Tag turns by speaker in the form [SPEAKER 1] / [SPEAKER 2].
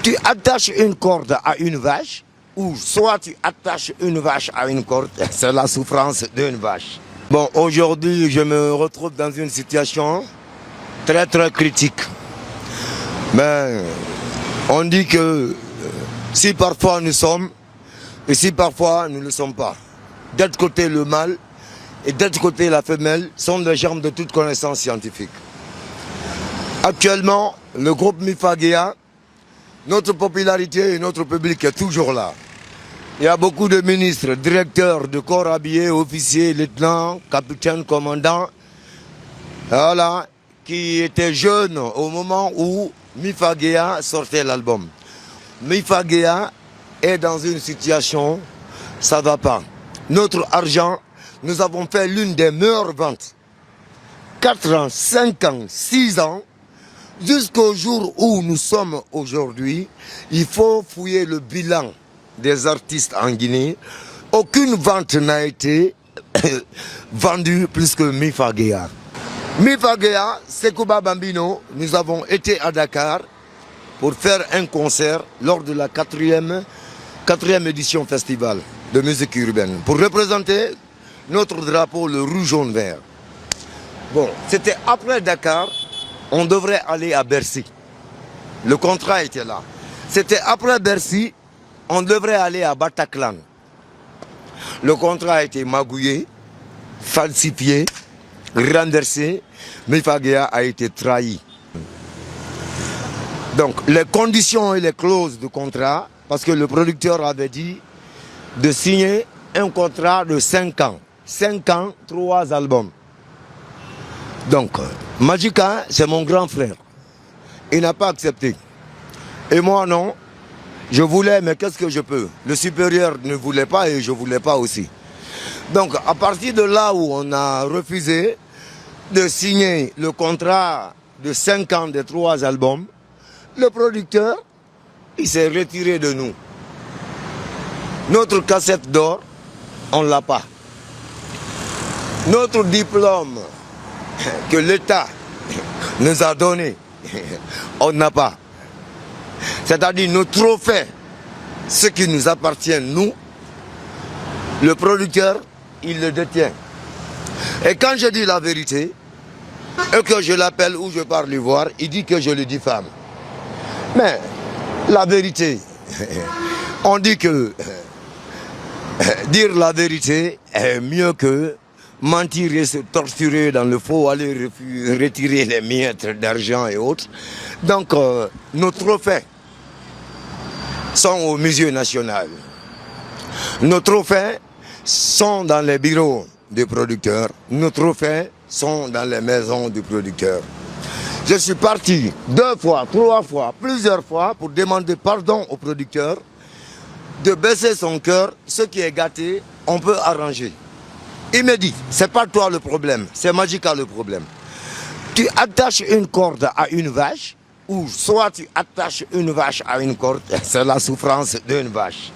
[SPEAKER 1] Tu attaches une corde à une vache, ou soit tu attaches une vache à une corde, c'est la souffrance d'une vache. Bon, aujourd'hui, je me retrouve dans une situation très critique. Mais on dit que si parfois nous sommes, et si parfois nous ne le sommes pas. D'être côté le mâle et d'être côté la femelle sont les germes de toute connaissance scientifique. Actuellement, le groupe Mifagéa, notre popularité et notre public est toujours là. Il y a beaucoup de ministres, directeurs de corps habillés, officiers, lieutenants, capitaines, commandants, voilà, qui étaient jeunes au moment où Mifagéa sortait l'album. Mifagéa est dans une situation, ça ne va pas. Notre argent, nous avons fait l'une des meilleures ventes. 4 ans, 5 ans, 6 ans, jusqu'au jour où nous sommes aujourd'hui, il faut fouiller le bilan des artistes en Guinée. Aucune vente n'a été vendue plus que Mifagéa. Mifagéa, Sekouba Bambino, nous avons été à Dakar pour faire un concert lors de la quatrième édition festival de musique urbaine, pour représenter notre drapeau, le rouge, jaune, vert. Bon, c'était après Dakar, on devrait aller à Bercy. Le contrat était là. C'était après Bercy, on devrait aller à Bataclan. Le contrat a été magouillé, falsifié, renversé. Mifagéa a été trahi. Donc, les conditions et les clauses du contrat, parce que le producteur avait dit de signer un contrat de 5 ans. 5 ans, 3 albums. Donc, Magica, c'est mon grand frère. Il n'a pas accepté. Et moi, non. Je voulais, mais qu'est-ce que je peux? Le supérieur ne voulait pas et je ne voulais pas aussi. Donc, à partir de là où on a refusé de signer le contrat de 5 ans de 3 albums, le producteur, il s'est retiré de nous. Notre cassette d'or, on ne l'a pas. Notre diplôme que l'État nous a donné, on n'a pas. C'est-à-dire nos trophées, ce qui nous appartient, nous, le producteur, il le détient. Et quand je dis la vérité, et que je l'appelle ou je pars lui voir, il dit que je le diffame. Mais la vérité, on dit que dire la vérité est mieux que mentir et se torturer dans le faux, aller retirer les miettes d'argent et autres. Donc, nos trophées sont au musée national. Nos trophées sont dans les bureaux des producteurs. Nos trophées sont dans les maisons du producteur. Je suis parti 2 fois, 3 fois, plusieurs fois pour demander pardon au producteur de baisser son cœur. Ce qui est gâté, on peut arranger. Il me dit, c'est pas toi le problème, c'est Magica le problème. Tu attaches une corde à une vache, ou soit tu attaches une vache à une corde, c'est la souffrance d'une vache.